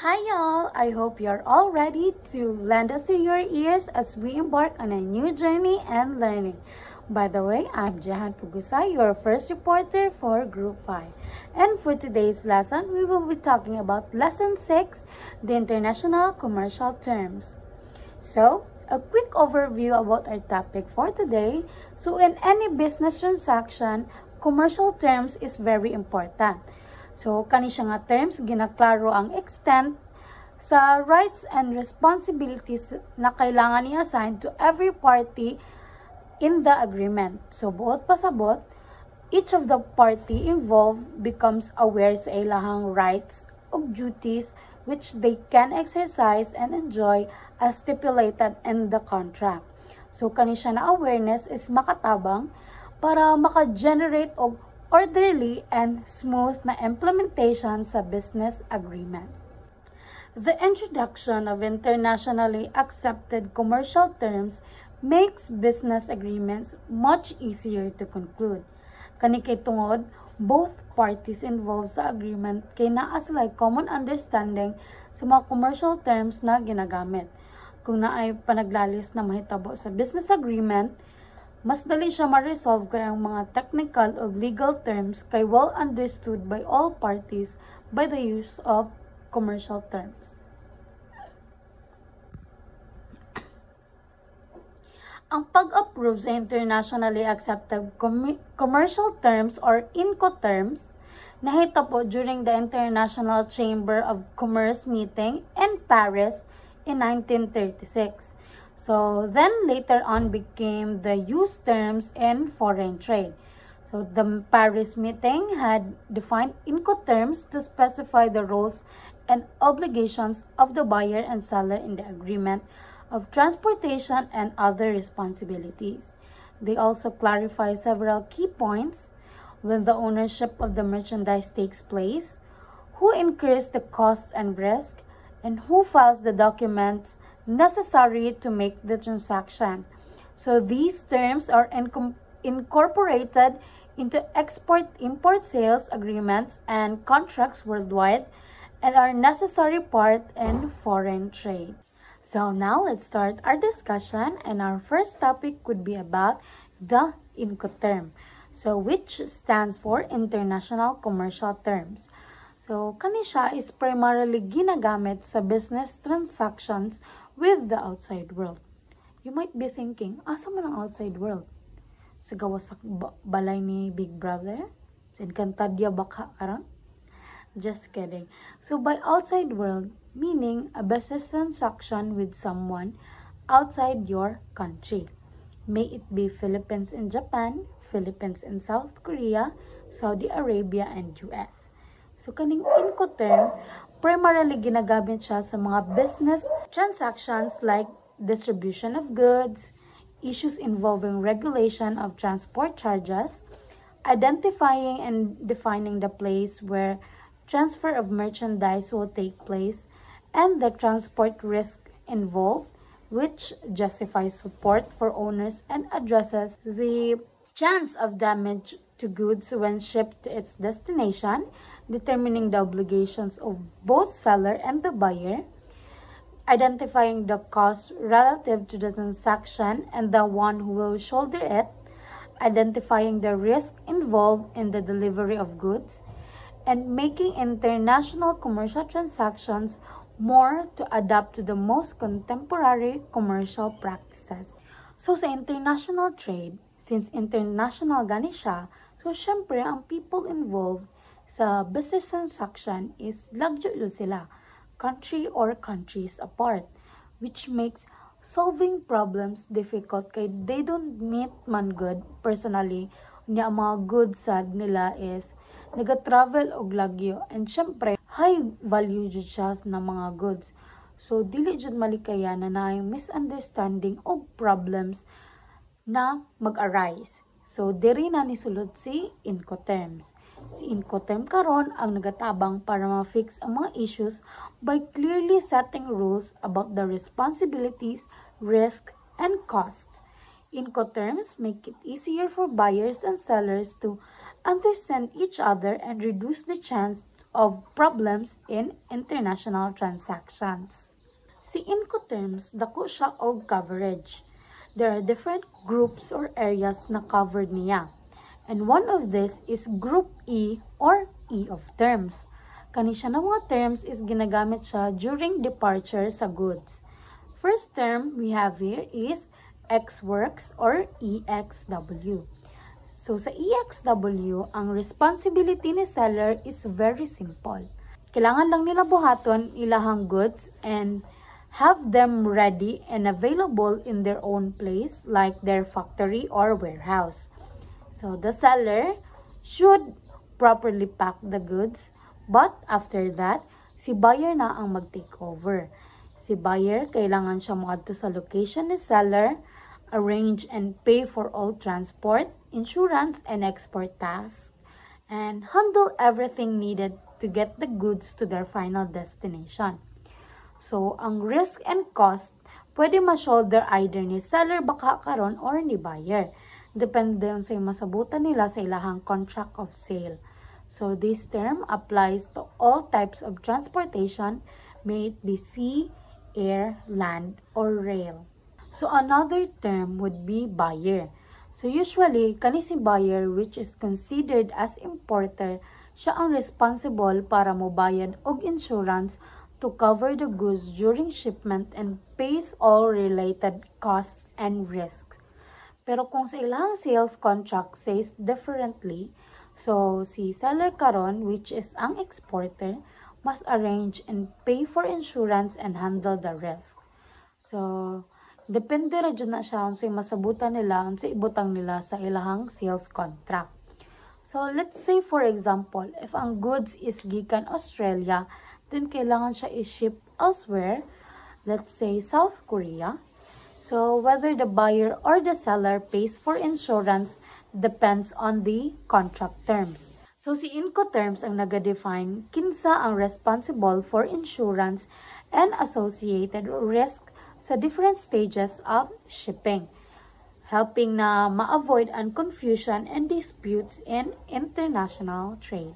Hi y'all! I hope you're all ready to lend us your ears as we embark on a new journey and learning. By the way, I'm Jahan Pugusay, your first reporter for Group 5. And for today's lesson, we will be talking about Lesson 6, the International Commercial Terms. So, a quick overview about our topic for today. So, in any business transaction, commercial terms is very important. So, kani siya nga terms, ginaklaro ang extent sa rights and responsibilities na kailangan i-assign to every party in the agreement. So, buot pasabot, each of the party involved becomes aware sa ilahang rights o duties which they can exercise and enjoy as stipulated in the contract. So, kani siya na awareness is makatabang para maka-generate og orderly and smooth na implementation sa business agreement. The introduction of internationally accepted commercial terms makes business agreements much easier to conclude. Kani kay tungod, both parties involved sa agreement kay naa sila common understanding sa mga commercial terms na ginagamit. Kung naay panaglalis na mahitabo sa business agreement, mas dali siya ma-resolve kay ang mga technical o legal terms kay well understood by all parties by the use of commercial terms. Ang pag-approve sa internationally accepted commercial terms or Incoterms nahitabo during the International Chamber of Commerce meeting in Paris in 1936. So, then later on became the used terms in foreign trade. So, the Paris meeting had defined Incoterms to specify the roles and obligations of the buyer and seller in the agreement of transportation and other responsibilities. They also clarify several key points: when the ownership of the merchandise takes place, who incurs the cost and risk, and who files the documents necessary to make the transaction. So these terms are incorporated into export-import sales agreements and contracts worldwide and are necessary part in foreign trade. So now let's start our discussion, and our first topic would be about the Incoterm, so which stands for International Commercial Terms. So kani siya is primarily ginagamit sa business transactions with the outside world. You might be thinking, asa man ang outside world? Sa gawas sa balay ni Big Brother? Sa Encantadya baka karon? Just kidding. So by outside world, meaning a business transaction with someone outside your country. May it be Philippines and Japan, Philippines and South Korea, Saudi Arabia, and US. So kaning Incoterm, primarily ginagamit siya sa mga business transactions like distribution of goods, issues involving regulation of transport charges, identifying and defining the place where transfer of merchandise will take place, and the transport risk involved, which justifies support for owners and addresses the chance of damage to goods when shipped to its destination, determining the obligations of both seller and the buyer, identifying the cost relative to the transaction and the one who will shoulder it, identifying the risk involved in the delivery of goods, and making international commercial transactions more to adapt to the most contemporary commercial practices. So sa international trade, since international gani siya, so syempre ang people involved sa business transaction is lagyo sila, country or countries apart, which makes solving problems difficult kay they don't meet man good personally. Niya ang mga goods sad nila is nag-travel og lagyo, and syempre high value jud siya ng mga goods. So dili jud malikaya na naay misunderstanding og problems na mag-arise. So diri na ni sulod si Incoterms. Si Incoterm karon ang nagatabang para ma-fix ang mga issues by clearly setting rules about the responsibilities, risk, and costs. Incoterms make it easier for buyers and sellers to understand each other and reduce the chance of problems in international transactions. Si Incoterms, dako siya og coverage. There are different groups or areas na covered niya. And one of this is Group E or E of terms. Kani siya na mga terms is ginagamit siya during departure sa goods. First term we have here is Ex-works or EXW. So sa EXW, ang responsibility ni seller is very simple. Kailangan lang nila buhaton ilahang goods and have them ready and available in their own place like their factory or warehouse. So the seller should properly pack the goods, but after that, si buyer na ang mag-take over. Si buyer, kailangan siya moadto sa location ni seller, arrange and pay for all transport, insurance, and export tasks, and handle everything needed to get the goods to their final destination. So, ang risk and cost, pwede ma-shoulder either ni seller baka karon or ni buyer. Depende sa masabutan nila sa ilahang contract of sale. So, this term applies to all types of transportation, may it be sea, air, land, or rail. So, another term would be buyer. So, usually, kani si buyer which is considered as importer, siya ang responsible para mobayad og insurance to cover the goods during shipment and pays all related costs and risks. Pero kung sa ilang sales contract says differently, so si seller karon which is ang exporter must arrange and pay for insurance and handle the risk. So depende ra jud na siya unsay masabutan nila, unsay ibutang nila sa ilahang sales contract. So let's say for example, if ang goods is gikan Australia, then kailangan siya i-ship elsewhere, let's say South Korea. So whether the buyer or the seller pays for insurance depends on the contract terms. So si Incoterms ang naga-define kinsa ang responsible for insurance and associated risk sa different stages of shipping, helping na ma-avoid confusion and disputes in international trade.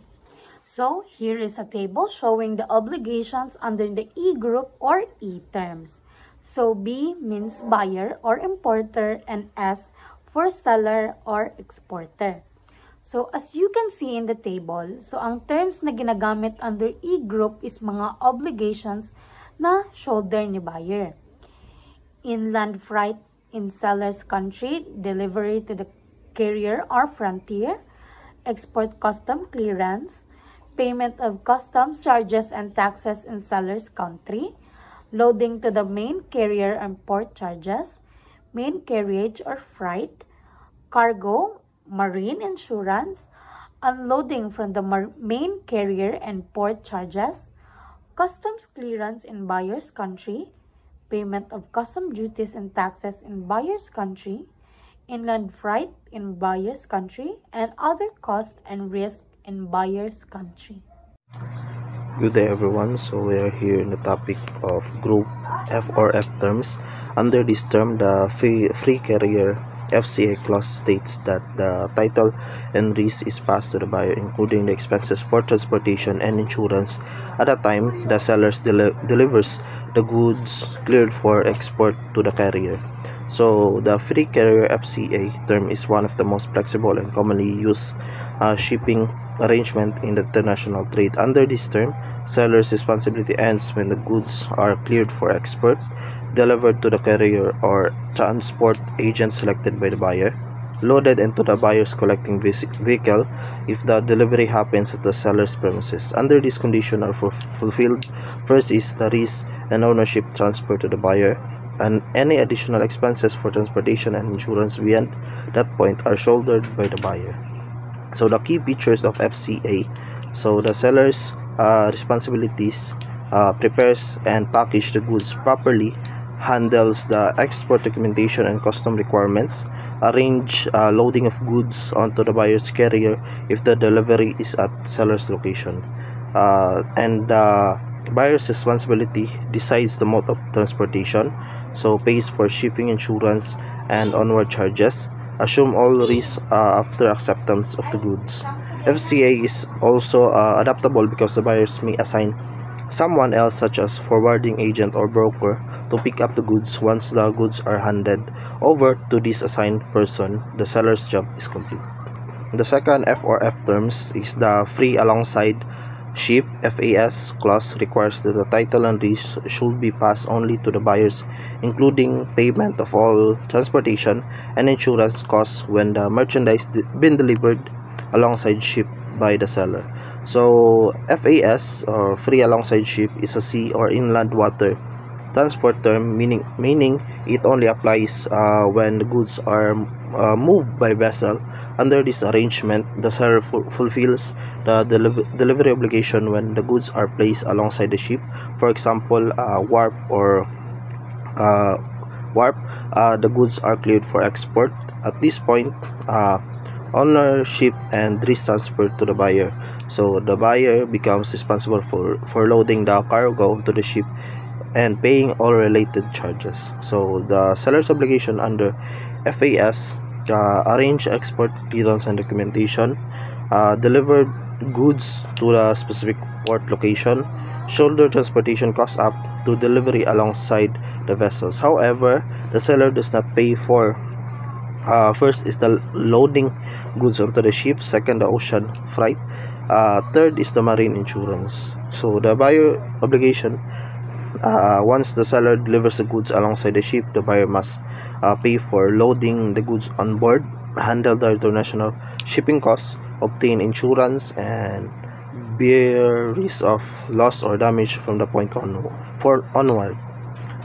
So, here is a table showing the obligations under the E group or E terms. So, B means buyer or importer and S for seller or exporter. So, as you can see in the table, so ang terms na ginagamit under E group is mga obligations na shoulder ni buyer. Inland freight in seller's country, delivery to the carrier or frontier, export custom clearance, payment of customs charges and taxes in seller's country, loading to the main carrier and port charges, main carriage or freight, cargo, marine insurance, unloading from the main carrier and port charges, customs clearance in buyer's country, payment of custom duties and taxes in buyer's country, inland freight in buyer's country, and other costs and risks in buyer's country. Good day everyone. So we are here in the topic of Group F or F terms. Under this term, the free carrier FCA clause states that the title and risk is passed to the buyer, including the expenses for transportation and insurance at the time the seller delivers the goods cleared for export to the carrier. So the free carrier FCA term is one of the most flexible and commonly used shipping arrangement in the international trade. Under this term, seller's responsibility ends when the goods are cleared for export, delivered to the carrier or transport agent selected by the buyer, loaded into the buyer's collecting vehicle if the delivery happens at the seller's premises. Under this condition are fulfilled, first is the risk and ownership transfer to the buyer, and any additional expenses for transportation and insurance beyond that point are shouldered by the buyer. So the key features of FCA, so the seller's responsibilities, prepares and package the goods properly, handles the export documentation and custom requirements, arrange loading of goods onto the buyer's carrier if the delivery is at seller's location, and the buyer's responsibility decides the mode of transportation, so pays for shipping, insurance, and onward charges, assume all risks after acceptance of the goods, FCA is also adaptable because the buyers may assign someone else, such as forwarding agent or broker, to pick up the goods. Once the goods are handed over to this assigned person, the seller's job is complete. The second F or F terms is the free alongside ship FAS clause. Requires that the title and lease should be passed only to the buyers, including payment of all transportation and insurance costs when the merchandise been delivered alongside ship by the seller. So FAS, or free alongside ship, is a sea or inland water transport term, meaning it only applies when the goods are moved by vessel. Under this arrangement, the seller fulfills the delivery obligation when the goods are placed alongside the ship. For example, warp, the goods are cleared for export. At this point, ownership and risk transferred to the buyer. So the buyer becomes responsible for loading the cargo to the ship and paying all related charges. So the seller's obligation under FAS: arrange export clearance and documentation, deliver goods to the specific port location, shoulder transportation costs up to delivery alongside the vessels. However, the seller does not pay for first is the loading goods onto the ship, second the ocean freight, third is the marine insurance. So the buyer obligation: once the seller delivers the goods alongside the ship, the buyer must pay for loading the goods on board, handle the international shipping costs, obtain insurance, and bear risk of loss or damage from the point onward.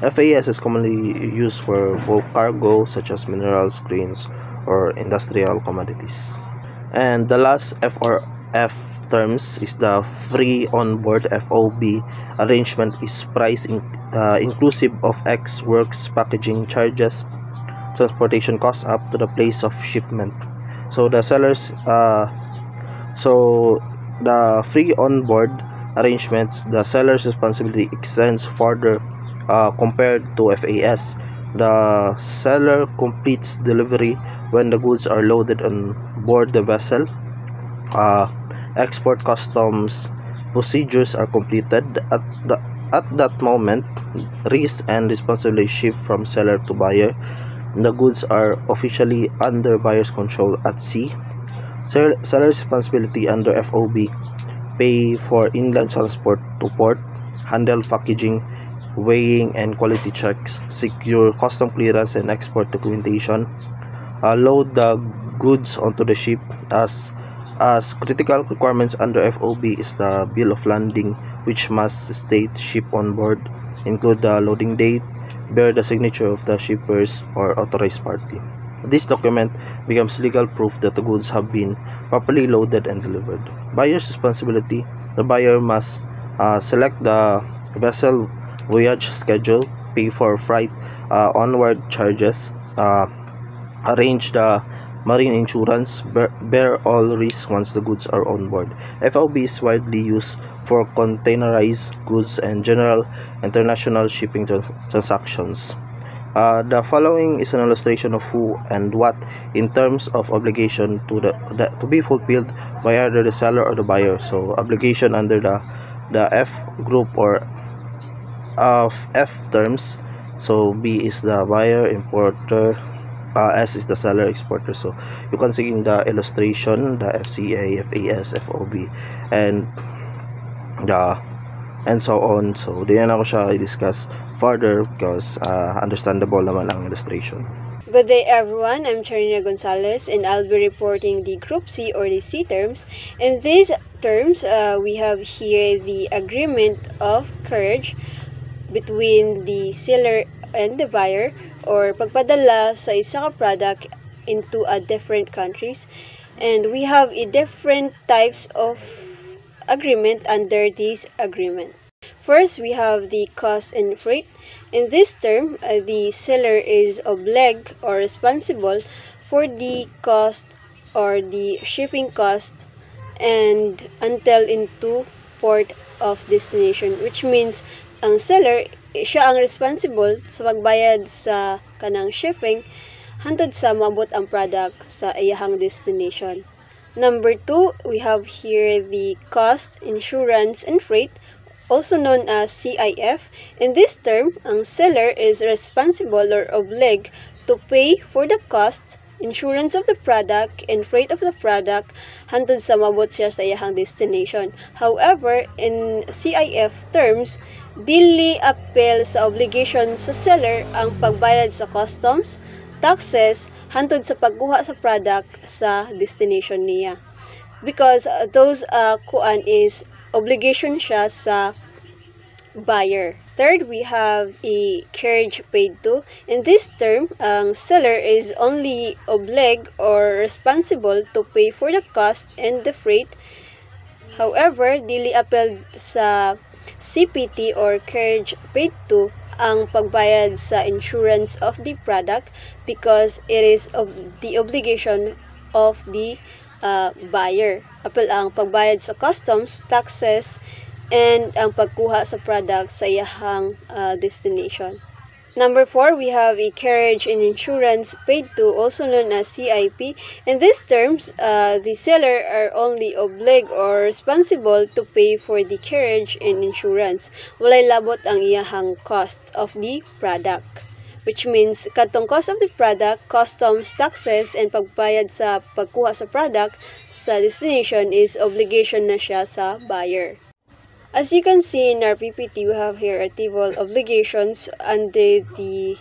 FAS is commonly used for bulk cargo such as minerals, grains, or industrial commodities. And the last F or F terms is the free onboard FOB arrangement. Is price inclusive of X works, packaging charges, transportation costs up to the place of shipment. So the sellers the free onboard arrangements, the seller's responsibility extends further compared to FAS. The seller completes delivery when the goods are loaded on board the vessel. Export customs procedures are completed. At that moment, risk and responsibility shift from seller to buyer. The goods are officially under buyer's control at sea. Seller's responsibility under FOB: pay for inland transport to port, handle packaging, weighing and quality checks, secure custom clearance and export documentation, load the goods onto the ship. As critical requirements under FOB is the bill of landing, which must state ship on board, include the loading date, bear the signature of the shippers or authorized party. This document becomes legal proof that the goods have been properly loaded and delivered. Buyer's responsibility: the buyer must select the vessel voyage schedule, pay for freight onward charges, arrange the marine insurance, bear all risks once the goods are on board. FOB is widely used for containerized goods and general international shipping transactions. The following is an illustration of who and what in terms of obligation to be fulfilled by either the seller or the buyer. So obligation under the F group or of F terms. So B is the buyer importer, S is the seller exporter. So you can see in the illustration the FCA, FAS, FOB, and so on. So di na ako siya i-discuss further because understandable naman ang illustration. Good day everyone, I'm Charina Gonzalez and I'll be reporting the Group C or the C terms. In these terms, we have here the agreement of carriage between the seller and the buyer, or pagpadala sa isa ka product into a different countries. And we have a different types of agreement under this agreement. First, we have the cost and freight. In this term, the seller is obliged or responsible for the cost or the shipping cost and until into port of destination, which means ang seller siya ang responsible sa pagbayad sa kanang shipping hantod sa maabot ang product sa iyahang destination. Number 2, we have here the cost, insurance, and freight, also known as CIF. In this term, ang seller is responsible or obliged to pay for the cost, insurance of the product, and freight of the product hantod sa mabot siya sa iyahang destination. However, in CIF terms, dili apel sa obligation sa seller ang pagbayad sa customs, taxes, hantod sa pagkuha sa product sa destination niya. Because those kuan is obligation siya sa buyer. Third, we have a carriage paid to. In this term, ang seller is only obliged or responsible to pay for the cost and the freight. However, dili apel sa CPT or carriage paid to ang pagbayad sa insurance of the product because it is of the obligation of the buyer. Apel ang pagbayad sa customs, taxes, and ang pagkuha sa product sa iyahang destination. Number 4, we have a carriage and insurance paid to, also known as CIP. In these terms, the seller are only obliged or responsible to pay for the carriage and insurance. Walay labot ang iyahang cost of the product. Which means, katong cost of the product, customs, taxes, and pagbayad sa pagkuha sa product sa destination is obligation na siya sa buyer. As you can see in our PPT, we have here a table of obligations under the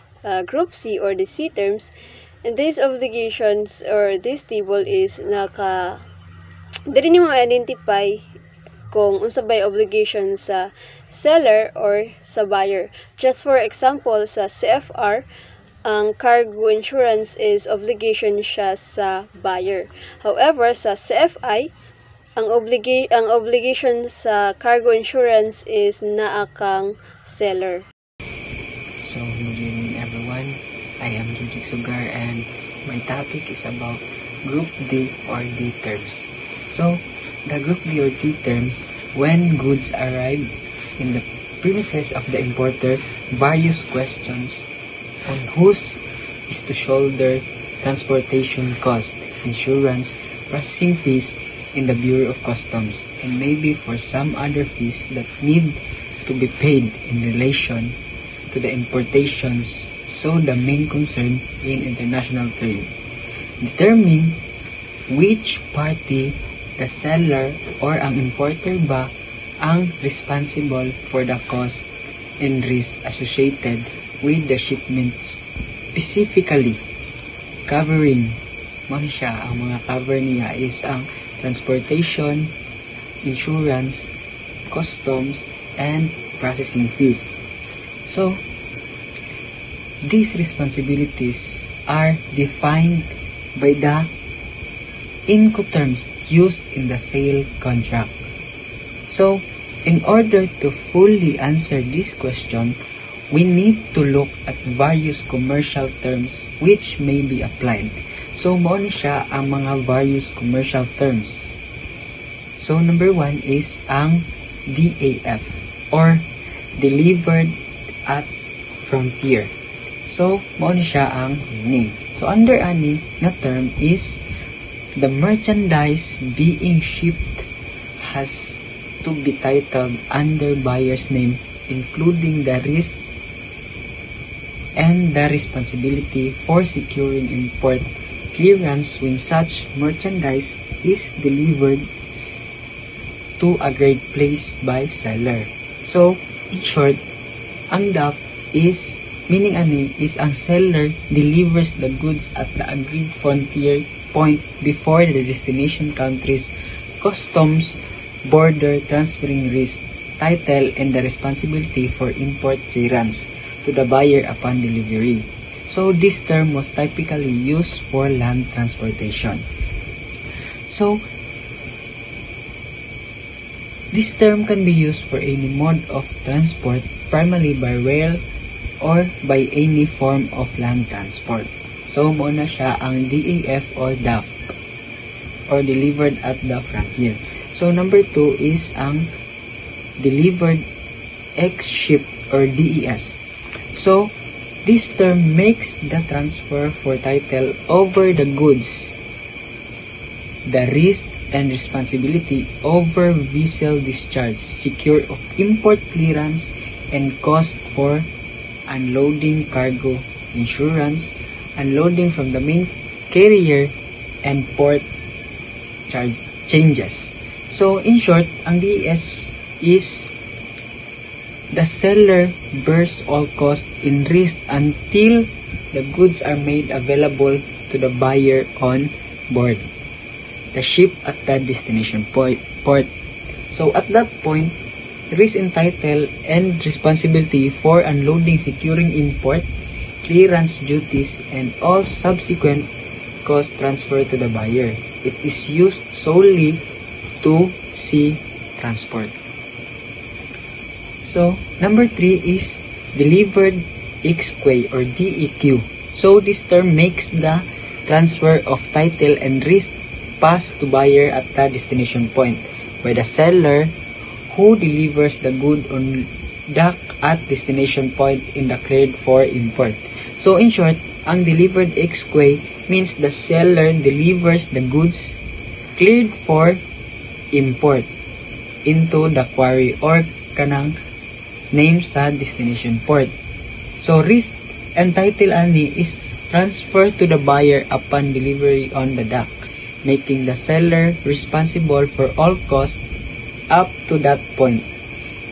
Group C or the C terms. And these obligations or this table is dili nimo identify kung unsa bay obligation sa seller or sa buyer. Just for example, sa CFR, ang cargo insurance is obligation siya sa buyer. However, sa CFI, ang obligation sa cargo insurance is naa kang seller. So, good evening everyone. I am Judy Sugar and my topic is about Group D or D terms. So, the Group D or D terms, when goods arrive in the premises of the importer, various questions on whose is to shoulder transportation cost, insurance, processing fees, in the Bureau of Customs, and maybe for some other fees that need to be paid in relation to the importations, so the main concern in international trade. Determine which party, the seller or ang importer ba, ang responsible for the cost and risk associated with the shipments, specifically covering mo siya, ang mga cover niya is ang transportation, insurance, customs, and processing fees. So, these responsibilities are defined by the Incoterms used in the sale contract. So, in order to fully answer this question, we need to look at various commercial terms which may be applied. So, mao ni siya ang mga various commercial terms. So, number 1 is ang DAF or Delivered at Frontier. So, mao ni siya ang meaning. So, under ani na term is the merchandise being shipped has to be titled under buyer's name, including the risk and the responsibility for securing import clearance when such merchandise is delivered to a great place by seller. So, in short, ang DAF is, meaning ani, is ang seller delivers the goods at the agreed frontier point before the destination country's customs, border, transferring risk, title, and the responsibility for import clearance to the buyer upon delivery. So, this term was typically used for land transportation. So, this term can be used for any mode of transport, primarily by rail or by any form of land transport. So, muna siya ang DAF or DAF or Delivered at the Frontier. So, number 2 is ang Delivered ex-ship or DES. So, this term makes the transfer for title over the goods the risk and responsibility over vessel discharge, secure of import clearance, and cost for unloading cargo, insurance, unloading from the main carrier, and port changes. So, in short, ang DES is the seller bears all costs in risk until the goods are made available to the buyer on board the ship at the destination port. So at that point, risk and title and responsibility for unloading, securing import, clearance duties, and all subsequent costs transferred to the buyer. It is used solely to sea transport. So number 3 is delivered ex-quay or DEQ. So this term makes the transfer of title and risk pass to buyer at the destination point by the seller who delivers the good on dock at destination point in the cleared for import. So in short, ang delivered ex-quay means the seller delivers the goods cleared for import into the quarry or kanang name sa destination port. So risk and title ani is transferred to the buyer upon delivery on the dock, making the seller responsible for all costs up to that point,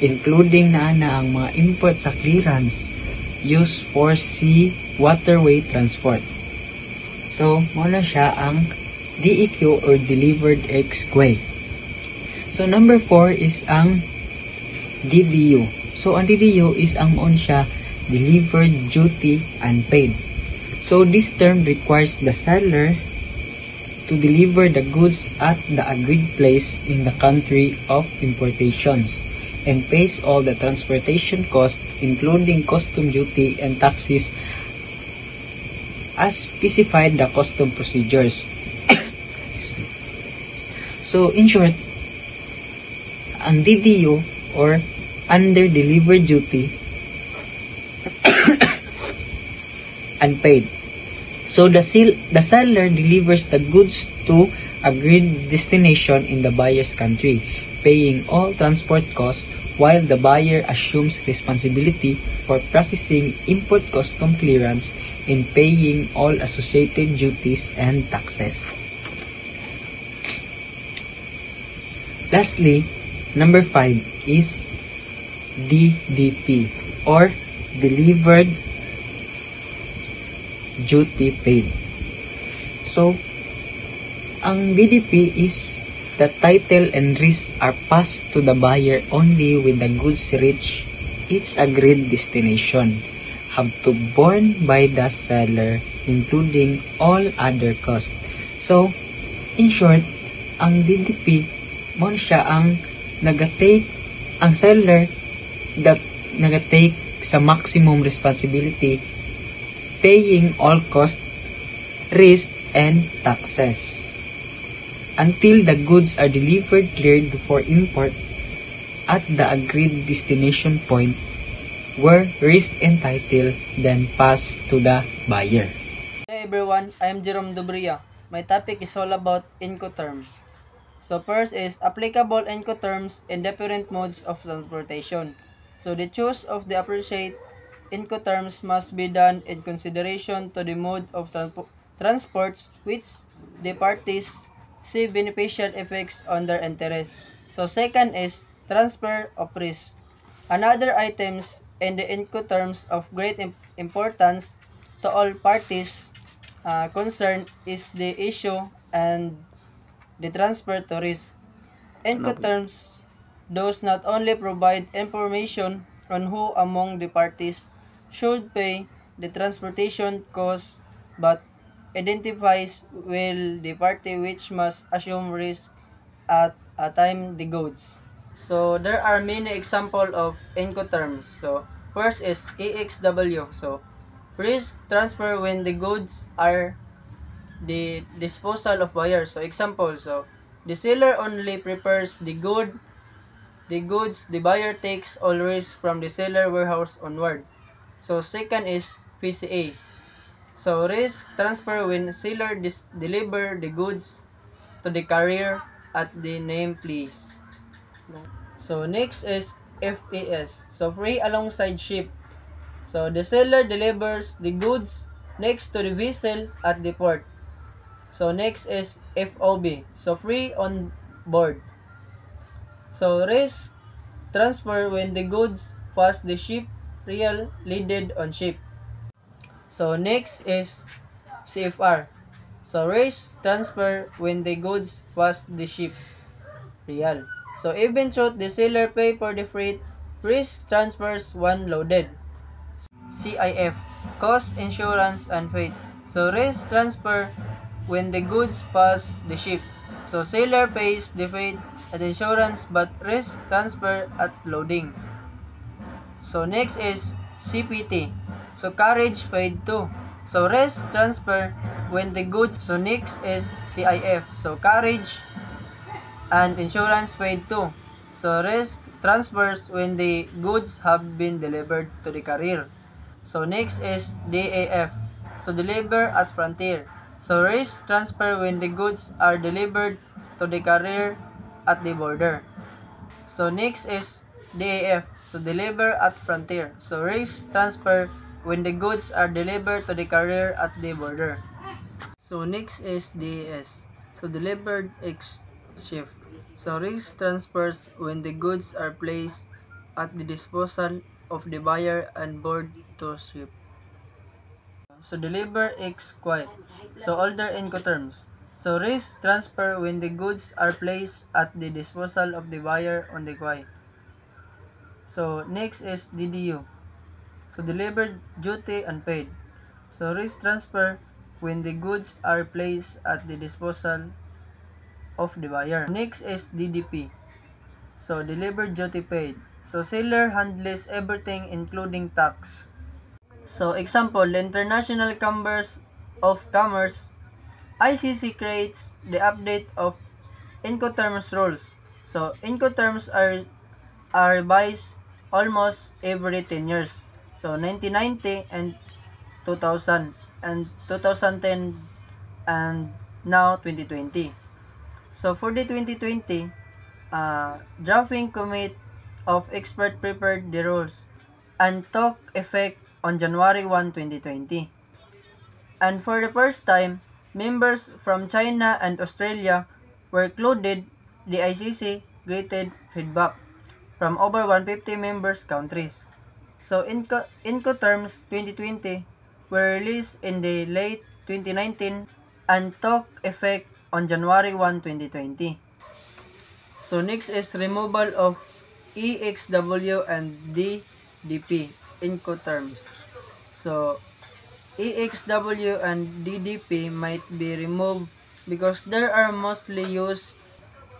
including na ang mga import sa clearance used for sea waterway transport. So, muna siya ang DEQ or Delivered Ex-Quay. So, number 4 is ang DDU. So, ang DDU is ang moon siya Delivered Duty Unpaid. So, this term requires the seller to deliver the goods at the agreed place in the country of importations and pays all the transportation costs including custom duty and taxes as specified the custom procedures. So in short, ang DDU or under delivered duty unpaid. So the seller delivers the goods to agreed destination in the buyer's country, paying all transport costs while the buyer assumes responsibility for processing import custom clearance and paying all associated duties and taxes. Lastly, number 5 is DDP or Delivered Duty Paid. So, ang DDP is the title and risk are passed to the buyer only when the goods reach its agreed destination, have to borne by the seller, including all other costs. So, in short, ang DDP mo siya ang nagatake, ang seller that nagatake sa maximum responsibility, paying all costs, risk, and taxes until the goods are delivered cleared for import at the agreed destination point where risk and title then pass to the buyer. Hey everyone, I am Jerome Dobria. My topic is all about Incoterm. So first is applicable Incoterms in different modes of transportation. So the choice of the appropriate Incoterms must be done in consideration to the mode of transports which the parties see beneficial effects on their interest. So second is transfer of risk. Another items in the Incoterms of great importance to all parties concerned is the issue and the transfer to risk. Incoterms does not only provide information on who among the parties should pay the transportation cost but identifies well the party which must assume risk at a time the goods. So there are many examples of Incoterms. So first is EXW. So risk transfer when the goods are the disposal of buyer. So example, so the seller only prepares the goods, the buyer takes all risk from the seller warehouse onward. So second is PCA. So risk transfer when seller deliver the goods to the carrier at the name place. So next is FAS. So free alongside ship. So the seller delivers the goods next to the vessel at the port. So next is FOB. So free on board. So risk transfer when the goods pass the ship real leaded on ship. So next is CFR. So risk transfer when the goods pass the ship real. So even though the seller pay for the freight, risk transfers when loaded. CIF, cost, insurance, and freight. So risk transfer when the goods pass the ship. So seller pays the freight at insurance but risk transfer at loading. So next is CPT. So carriage paid too. So risk transfer when the goods. So next is CIF. So carriage and insurance paid too. So risk transfers when the goods have been delivered to the carrier. So next is DAF. So deliver at frontier. So risk transfer when the goods are delivered to the carrier at the border. So next is DAF. So deliver at frontier. So risk transfer when the goods are delivered to the carrier at the border. So next is DAS. So delivered ex ship. So risk transfers when the goods are placed at the disposal of the buyer and board to ship. So deliver ex quay. So older Incoterms. So risk transfer when the goods are placed at the disposal of the buyer on the quay. So next is DDU. So delivered duty unpaid. So risk transfer when the goods are placed at the disposal of the buyer. Next is DDP. So delivered duty paid. So seller handles everything including tax. So example, the International Chambers of Commerce ICC creates the update of Incoterms rules. So Incoterms are revised almost every 10 years. So 1990 and 2000 and 2010 and now 2020. So for the 2020, drafting committee of expert prepared the rules and took effect on January 1, 2020. And for the first time, members from China and Australia were included. The ICC greeted feedback from over 150 members countries. So Incoterms 2020 were released in the late 2019 and took effect on January 1, 2020. So next is removal of EXW and DDP Incoterms. So EXW and DDP might be removed because they are mostly used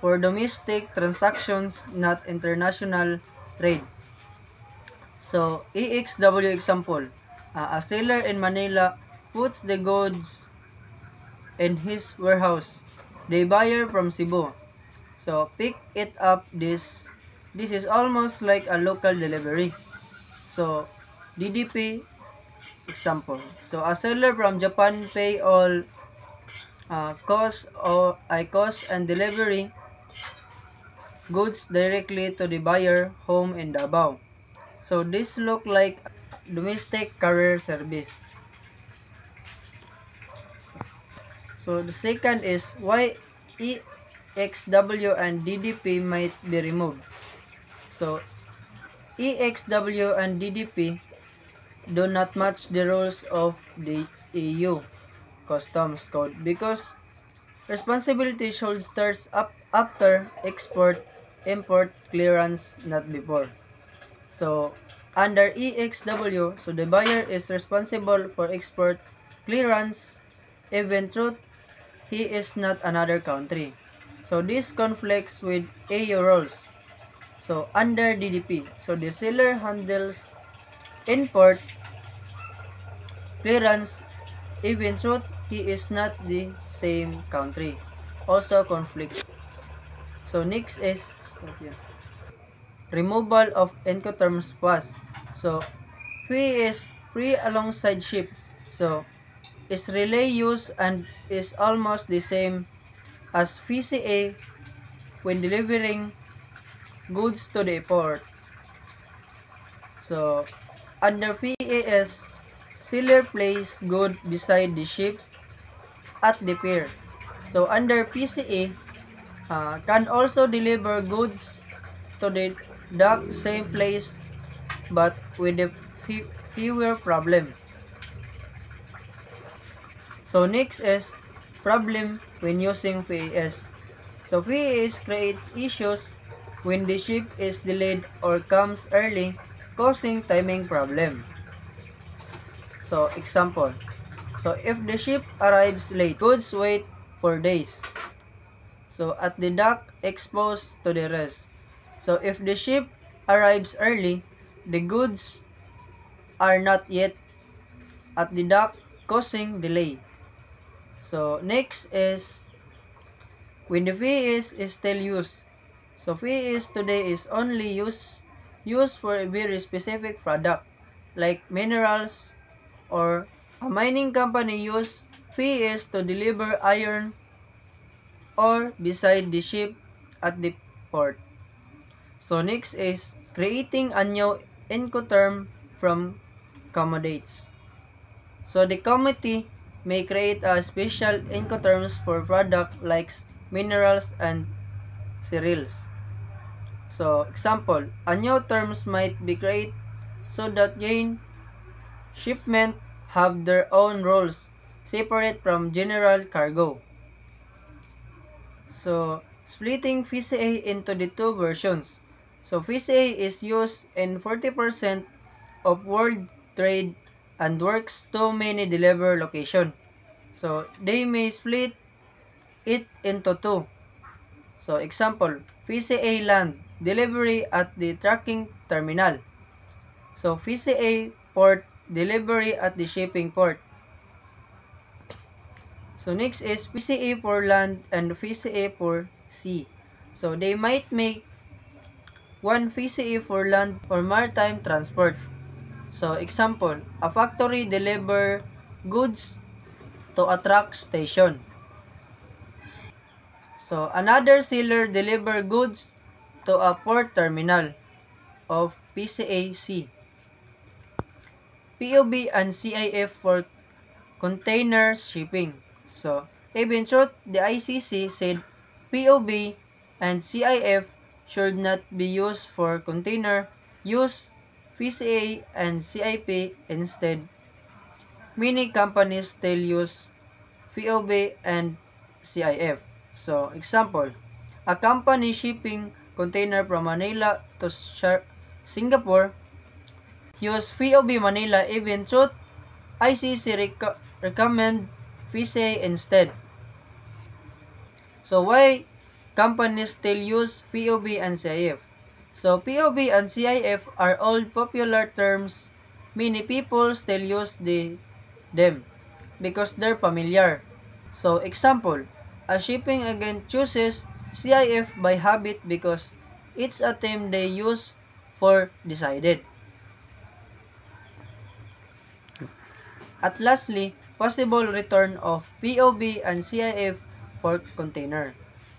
for domestic transactions, not international trade. So EXW example, a seller in Manila puts the goods in his warehouse. The buyer from Cebu so pick it up. This is almost like a local delivery. So DDP example, so a seller from Japan pay all cost and delivery goods directly to the buyer home in Davao. So this look like domestic carrier service. So the second is why EXW and DDP might be removed. So EXW and DDP do not match the rules of the EU Customs Code because responsibility should start up after import clearance, not before. So under EXW, so the buyer is responsible for export clearance even though he is not another country. So this conflicts with EU rules. So under DDP, so the seller handles import clearance even though he is not the same country. Also conflicts. So next is removal of Incoterms pass. So fee is free alongside ship. So is relay used and is almost the same as VCA when delivering goods to the port. So, under VAS, seller place good beside the ship at the pier. So, under PCA, can also deliver goods to the dock same place but with a fewer problem. So, next is problem when using VAS. So, VAS creates issues when the ship is delayed or comes early, causing timing problem. So, example. So, if the ship arrives late, goods wait for days. So, at the dock, exposed to the rest. So, if the ship arrives early, the goods are not yet at the dock, causing delay. So, next is when the VAS is still used. So, VAS today is only used for a very specific product, like minerals, or a mining company use VAS to deliver iron or beside the ship at the port. So, next is creating a new Incoterm from commodities. So, the committee may create a special Incoterms for product like minerals and cereals. So, example, a new terms might be created so that gain shipment have their own rules separate from general cargo. So, splitting VCA into the two versions. So, VCA is used in 40% of world trade and works too many deliver location. So, they may split it into two. So, example, VCA land delivery at the trucking terminal. So, VCA port delivery at the shipping port. So, next is VCA for land and VCA for sea. So, they might make one VCA for land or maritime transport. So, example, a factory deliver goods to a truck station. So, another seller deliver goods to a port terminal of PCA-C. POB and CIF for container shipping. So, even though the ICC said POB and CIF should not be used for container, use PCA and CIP instead. Many companies still use POB and CIF. So, example, a company shipping container from Manila to Singapore use POB Manila even though ICC recommend VCA instead. So, why companies still use POB and CIF? So, POB and CIF are all popular terms. Many people still use them because they're familiar. So, example, a shipping agent chooses CIF by habit because it's a term they use for decided. At lastly, possible return of POB and CIF for container.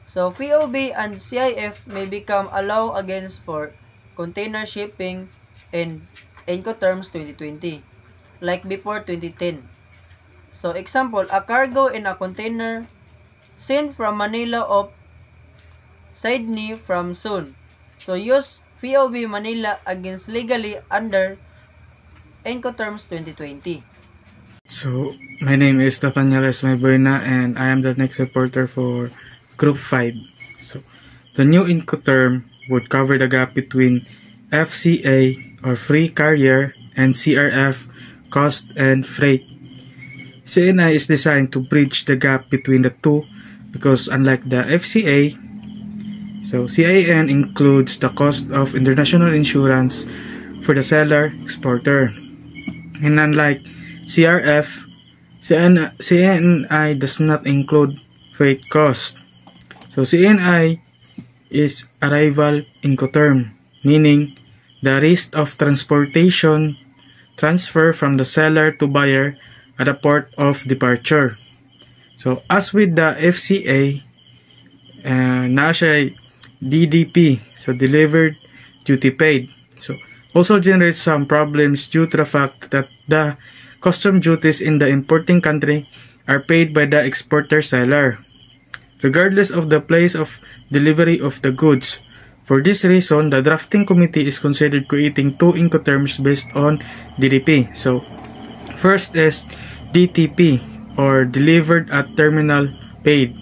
So, POB and CIF may become allow against for container shipping in Incoterms 2020, like before 2010. So, example, a cargo in a container sent from Manila of Sydney from Sun. So, use POB Manila against legally under Incoterms 2020. So, my name is Nathaniel S. Maybuena and I am the next reporter for Group 5. So, the new Incoterm would cover the gap between FCA or Free Carrier and CRF cost and freight. CNI is designed to bridge the gap between the two because unlike the FCA, so CIN includes the cost of international insurance for the seller exporter. And unlike CRF, CNI does not include freight cost. So CNI is arrival Incoterm, meaning the risk of transportation transfer from the seller to buyer at the port of departure. So as with the FCA, na siya DDP, so delivered duty paid. So also generates some problems due to the fact that the custom duties in the importing country are paid by the exporter seller, regardless of the place of delivery of the goods. For this reason, the drafting committee is considered creating two Incoterms based on DDP. So first is DTP, or delivered at terminal paid.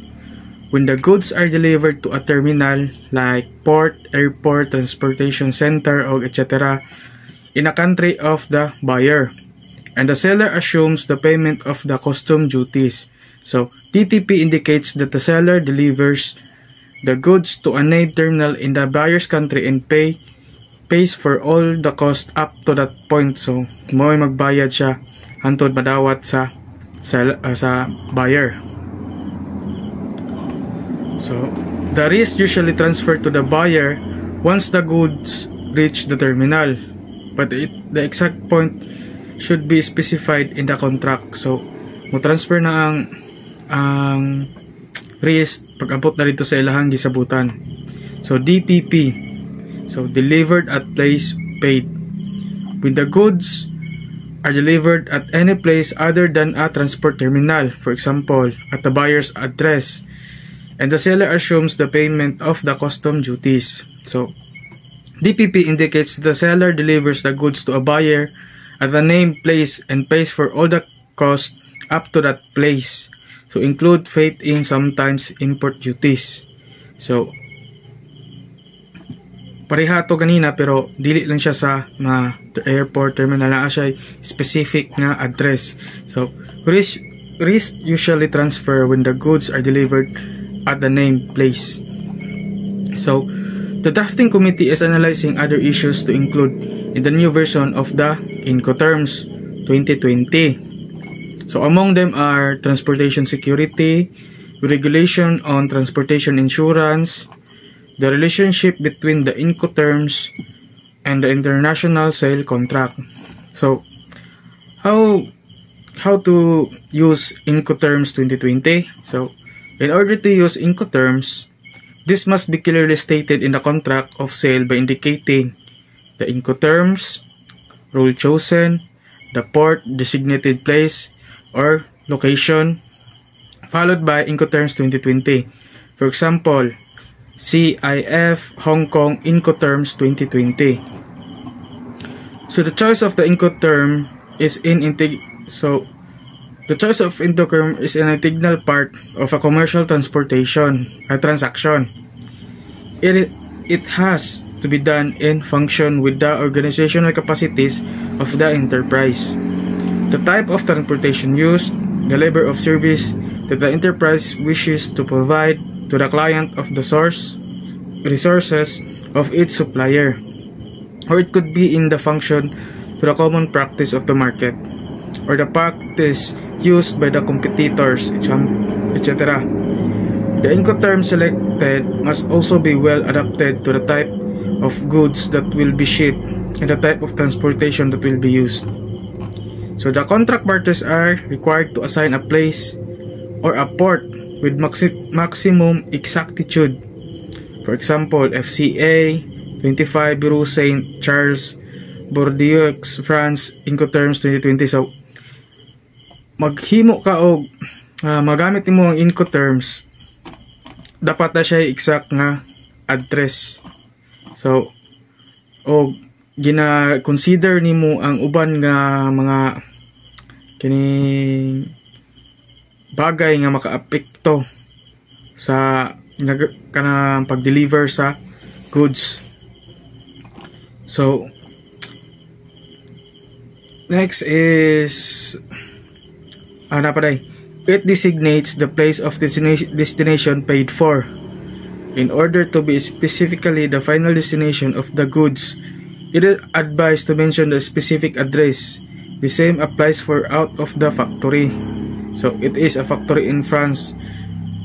When the goods are delivered to a terminal like port, airport, transportation center, or etc. in a country of the buyer, and the seller assumes the payment of the custom duties. So DTP indicates that the seller delivers the goods to a named terminal in the buyer's country and pays for all the cost up to that point. So mo'y magbayad siya hantod madawat sa buyer. So the risk usually transferred to the buyer once the goods reach the terminal, but the exact point should be specified in the contract. So mo transfer na ang risk pag abot na dito sa ilahang gisabutan. So DPP, so delivered at place paid. When the goods are delivered at any place other than a transport terminal, for example at the buyer's address, and the seller assumes the payment of the custom duties. So DPP indicates the seller delivers the goods to a buyer at a named place and pays for all the cost up to that place. So include freight in sometimes import duties. So pareha to ganina pero dili lang siya sa airport terminal, na siya specific nga address. So risk usually transfer when the goods are delivered at the named place. So the drafting committee is analyzing other issues to include in the new version of the Incoterms 2020. So among them are transportation security, regulation on transportation insurance, the relationship between the Incoterms and the international sale contract. So how to use Incoterms 2020? So in order to use Incoterms, this must be clearly stated in the contract of sale by indicating the Incoterms, rule chosen, the port, designated place, or location, followed by Incoterms 2020. For example, CIF Hong Kong Incoterms 2020. So the choice of the Incoterm is the choice of Incoterm is an integral part of a commercial transportation transaction. It has to be done in function with the organizational capacities of the enterprise, the type of transportation used, the level of service that the enterprise wishes to provide to the client of the resources of its supplier, or it could be in the function to the common practice of the market, or the practice used by the competitors, etc. The Incoterm selected must also be well adapted to the type of goods that will be shipped and the type of transportation that will be used. So the contract parties are required to assign a place or a port with maximum exactitude. For example, FCA 25 Bureau St. Charles, Bordeaux, France, Incoterms 2020. So maghimo ka og magamit nimo ang Incoterms, dapat na siya exact nga address. So og gina-consider nimo ang uban nga mga kining bagay nga makaapekto sa kanang pag-deliver sa goods. So next is it designates the place of destination paid for. In order to be specifically the final destination of the goods, it is advised to mention the specific address. The same applies for out of the factory. So it is a factory in France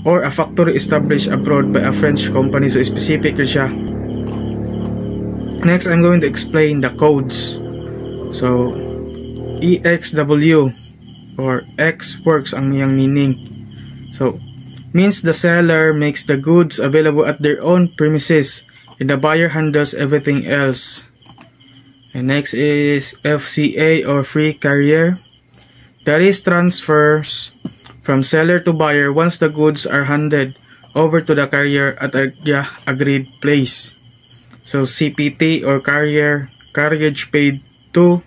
or a factory established abroad by a French company. So specific siya. Next, I'm going to explain the codes. So EXW or X works ang iyang meaning. So means the seller makes the goods available at their own premises and the buyer handles everything else. And next is FCA or free carrier. That is transfers from seller to buyer once the goods are handed over to the carrier at a agreed place. So CPT or carriage paid to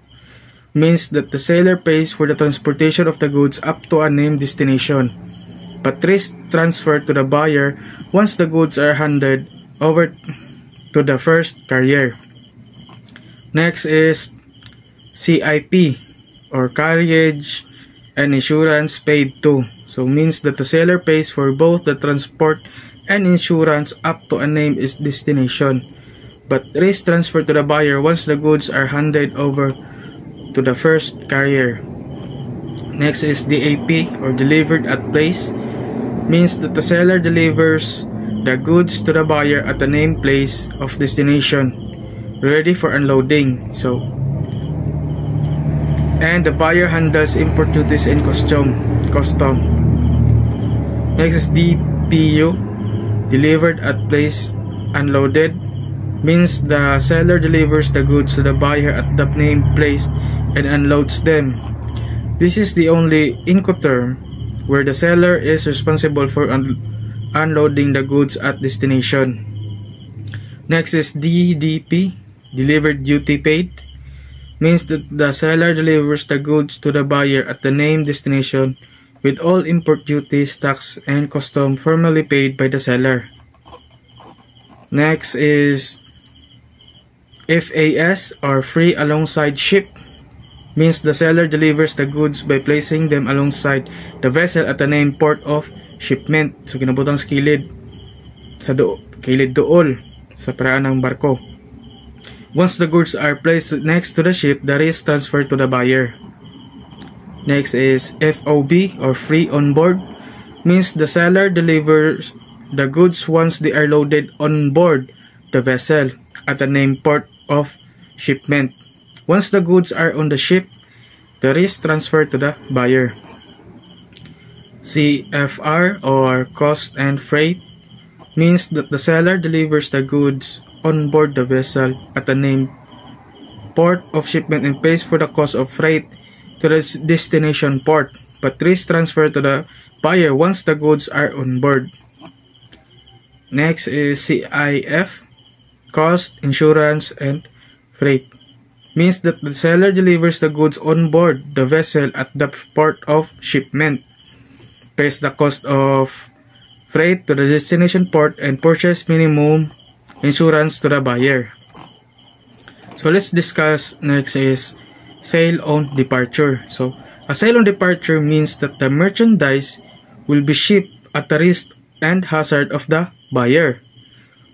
means that the seller pays for the transportation of the goods up to a named destination, but risk transfer to the buyer once the goods are handed over to the first carrier. Next is CIP or carriage and insurance paid to. So means that the seller pays for both the transport and insurance up to a named destination, but risk transfer to the buyer once the goods are handed over to the first carrier. Next is DAP or delivered at place, means that the seller delivers the goods to the buyer at the named place of destination, ready for unloading. So, and the buyer handles import duties and custom. Next is DPU, delivered at place unloaded, means the seller delivers the goods to the buyer at the named place and unloads them. This is the only Incoterm where the seller is responsible for unloading the goods at destination. Next is DDP, delivered duty paid, means that the seller delivers the goods to the buyer at the named destination with all import duties, tax, and custom formally paid by the seller. Next is FAS or free alongside ship, means the seller delivers the goods by placing them alongside the vessel at the named port of shipment. So ginabutang sa kilid dool sa paraan ng barko. Once the goods are placed next to the ship, the risk transferred to the buyer. Next is FOB or free on board, means the seller delivers the goods once they are loaded on board the vessel at the named port of shipment. Once the goods are on the ship, the risk transferred to the buyer. CFR or cost and freight, means that the seller delivers the goods on board the vessel at the named port of shipment and pays for the cost of freight to the destination port, but risk transfer to the buyer once the goods are on board. Next is CIF, cost, insurance, and freight, means that the seller delivers the goods on board the vessel at the port of shipment, pays the cost of freight to the destination port, and purchase minimum insurance to the buyer. So let's discuss next is sale on departure. So a sale on departure means that the merchandise will be shipped at the risk and hazard of the buyer,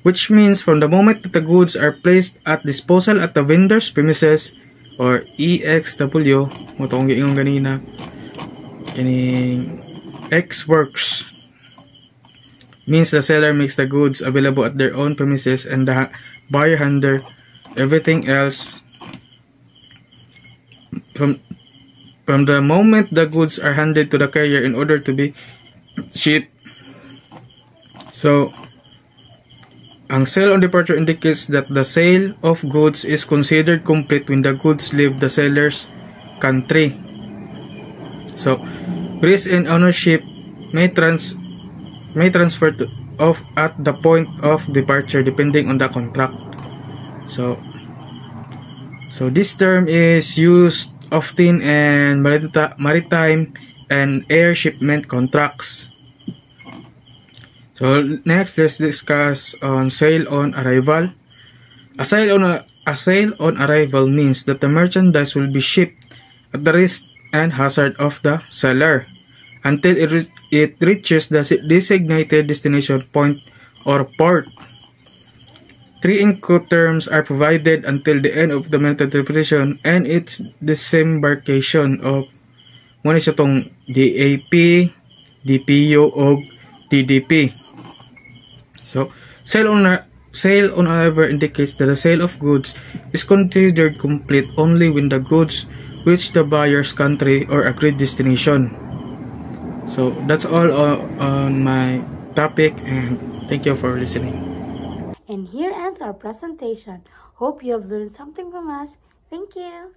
which means from the moment that the goods are placed at disposal at the vendor's premises or EXW, mo tong giingon ganina kining X works, means the seller makes the goods available at their own premises and the buyer handle everything else. From the moment the goods are handed to the carrier in order to be shipped. So ang sale on departure indicates that the sale of goods is considered complete when the goods leave the seller's country. So risk and ownership may transfer at the point of departure depending on the contract. So this term is used often in maritime and air shipment contracts. So next, let's discuss on sale on arrival. A sale on arrival means that the merchandise will be shipped at the risk and hazard of the seller until it reaches the designated destination point or port. 3 Incoterms are provided until the end of the method interpretation and its disembarkation of one is itong DAP, DPU, o DDP. So, sale on arrival indicates that the sale of goods is considered complete only when the goods reach the buyer's country or agreed destination. So that's all on my topic, and thank you for listening. And here ends our presentation. Hope you have learned something from us. Thank you.